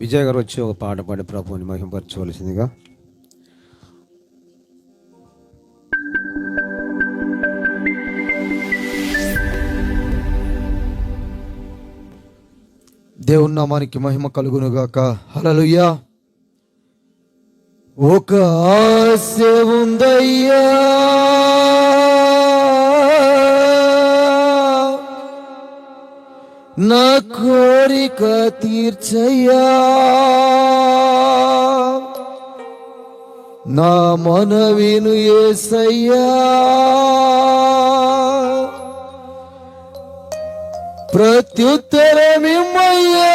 విజయ్ గారు వచ్చి ఒక పాట పాడి ప్రభువుని మహిమపరచవలసిందిగా. దేవుని నామానికి మహిమ కలుగునుగాక. హల్లెలూయా. ఒక ఆశ ఉందయ్యా, నా కోరిక తీర్చయ్యా, నా మనవిను యేసయ్యా, ప్రత్యుత్తరమిమ్మయ్యా,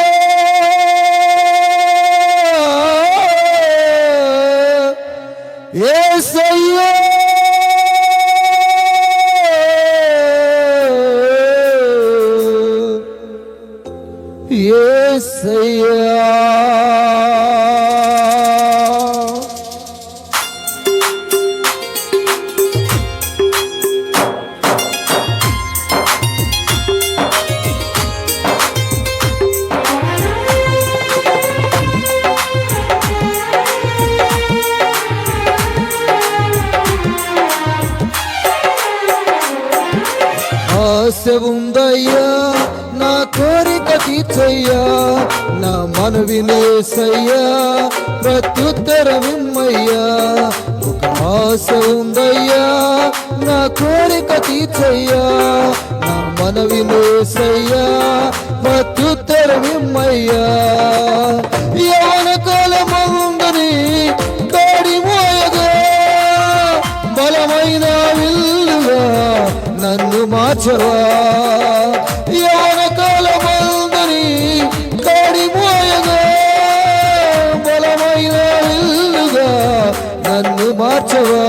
యేసయ్యా, యేసయ్యా. ఆశ ఉందయ్యా, నా కోరిక తీర్చయ్యా, నా మనవిని యేసయ్యా, ప్రత్యుత్తరమిమ్మయ్యా. ఒక ఆశ ఉందయ్యా, నా కోరిక తీర్చయ్యా, నా మనవిని యేసయ్యా, ప్రత్యుత్తరమిమ్మయ్యా. యవన కాలమందుని కాడి మోయగా, బలమైన విల్లుగా నన్ను మార్చవా. యవన కాలమందుని కాడి మోయగా, బలమైన విల్లుగా నన్ను మార్చవా.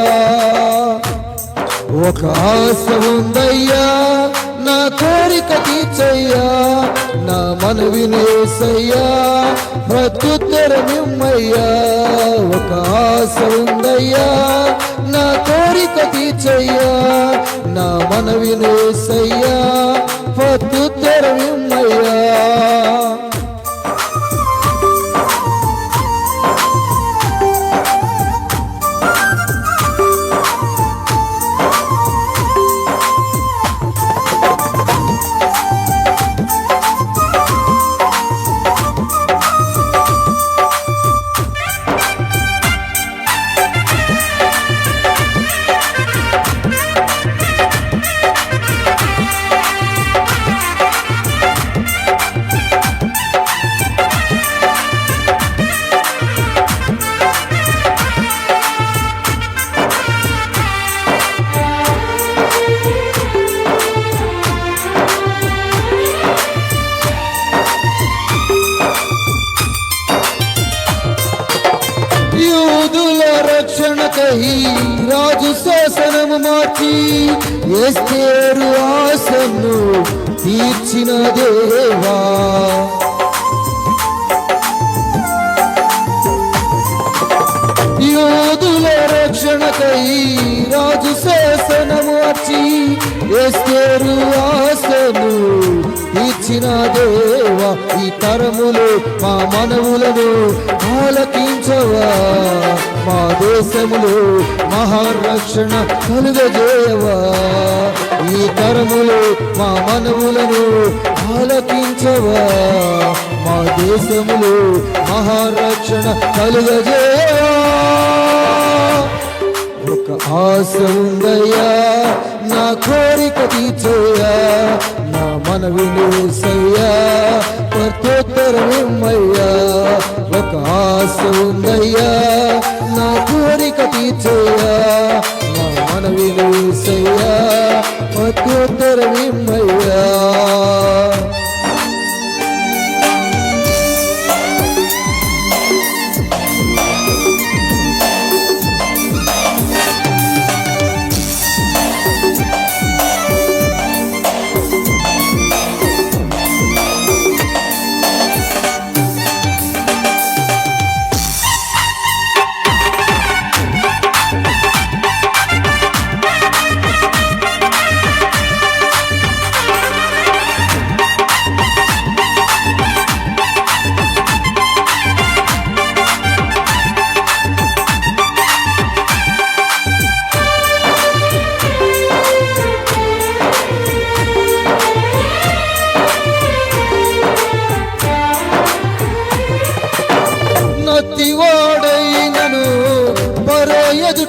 ఒక ఆశ ఉందయ్యా, నా కోరిక తీర్చయ్యా, నా మనవిని యేసయ్యా, ప్రత్యుత్తరమిమ్మయ్యా. ఒక ఆశ ఉందయ్యా, నా కోరిక తీర్చయ్యా, నా మనవిని యేసయ్యా, ప్రత్యుత్తరమిమ్మయ్యా. యూదుల రక్షణకై రాజు శాసనము మార్చి, ఎస్తేరు ఆశను తీర్చిన దేవా. యూదుల రక్షణకై రాజు శాసనము మార్చి, ఎస్తేరు ఆశను తీర్చిన దేవా. ఈ తరములు మా మనవులను ఆలకించవా, మా దేశములో మహారక్షణ కలుగజేయవా. ఈ తరములు మా మనవులను ఆలకించవా, మా దేశములో మహారక్షణ కలుగజేయవా. ఒక ఆశ ఉందయ్యా, నా కోరిక తీర్చయ్యా, నా మనవిని యేసయ్యా, ప్రత్యుత్తరమిమ్మయ్యా. ఒక ఆశ ఉందయ్యా, నా కోరిక తీర్చయ్యా, నా మనవిని యేసయ్యా, ప్రత్యుత్తరమిమ్మయ్యా.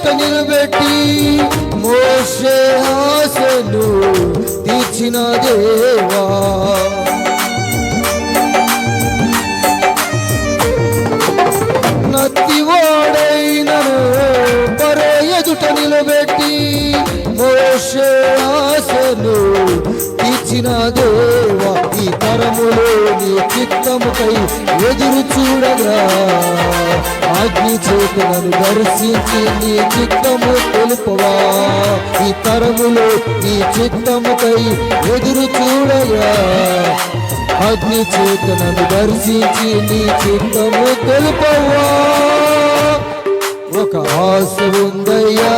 ఎదుట నిలబెట్టి మోషే ఆశను తీర్చిన దేవా, నత్తివాడైనను పరో ఎదుట నిలబెట్టి మోషే ఆశను తీర్చిన దేవా, ఈ తరములో నీ చిత్తముకై ఎదురు చూడగా అగ్ని చేతులను దర్శించి నీ చిత్తము తెలుపవా. ఈ తరములో నీ చిత్తముకై ఎదురు చూడగా అగ్ని చేతులను దర్శించి నీ చిత్తము తెలుపవా. ఒక ఆశ ఉందయ్యా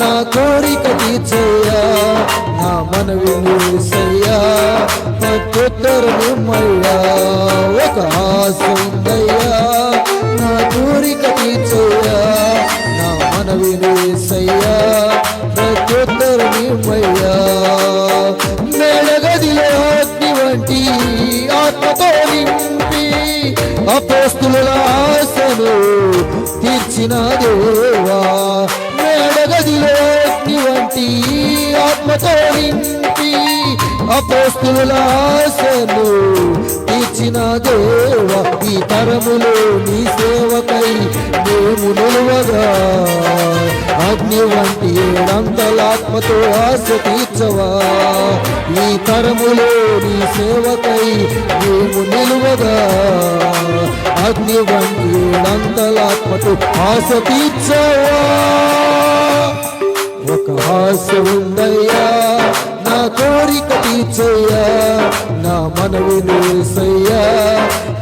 నా కోరిక తీర్చయ్యా, నా మనవి యేసయ్యా ప్రత్యుత్తరమిమ్మయ్యా. ఒక ఆశ ఉందయ్యా నా కోరిక తీర్చయ్యా, నా మనవి యేసయ్యా ప్రత్యుత్తరమిమ్మయ్యా. మేడగదిలో అగ్ని వంటి ఆత్మతో నింపి అపోస్తుల ఆశను తీర్చిన దేవా, మేడగదిలో అగ్ని వంటి ఆత్మతో నింపి అపోస్తుల ఆశను తీర్చిన దేవా, ఈ తరములో నీ సేవకై మేము నిలువగా అగ్ని వంటి ఏడంతలాత్మతో ఆశ తీర్చవా. ఈ తరములో నీ సేవకై మేము నిలువగా అగ్ని వంటి ఏడంతలాత్మతో ఆశ తీర్చవా. ఒక ఆశ ఉందయ్యా నా కోరిక తీర్చయ్యా, నా మనవి యేసయ్యా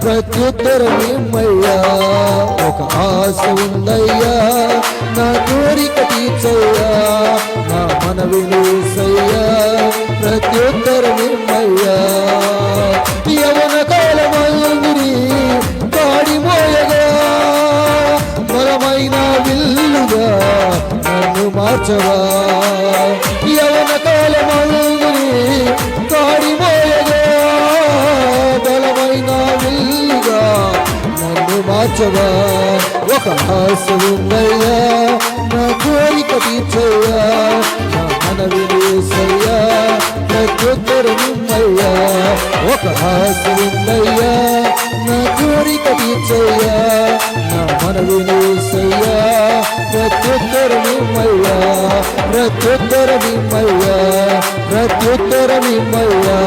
ప్రత్యుత్తరమిమ్మయ్యా. ఒక ఆశ ఉందయ్యా నా కోరిక తీర్చయ్యా, నా మనవి యేసయ్యా ప్రత్యుత్తరమిమ్మయ్యా. యవన కాలమందుని కాడిమోయగా బలమైన విల్లుగా నన్ను మార్చవా. యవన కాలమందుని కాడిమోయగా బలమైన విల్లుగా నన్ను మార్చవా. ఒక ఆశ ఉందయ్యా నా కోరిక తీర్చయ్యా, నా మనవి యేసయ్యా ప్రత్యుత్తరమిమ్మయ్యా. ఒక ఆశ ఉందయ్యా నా కోరిక తీర్చయ్యా, నా మనవి యేసయ్యా ప్రత్యుత్తరమిమ్మయ్యా. ప్రత్యుత్తరమిమ్మయ్యా, ప్రత్యుత్తరమిమ్మయ్యా,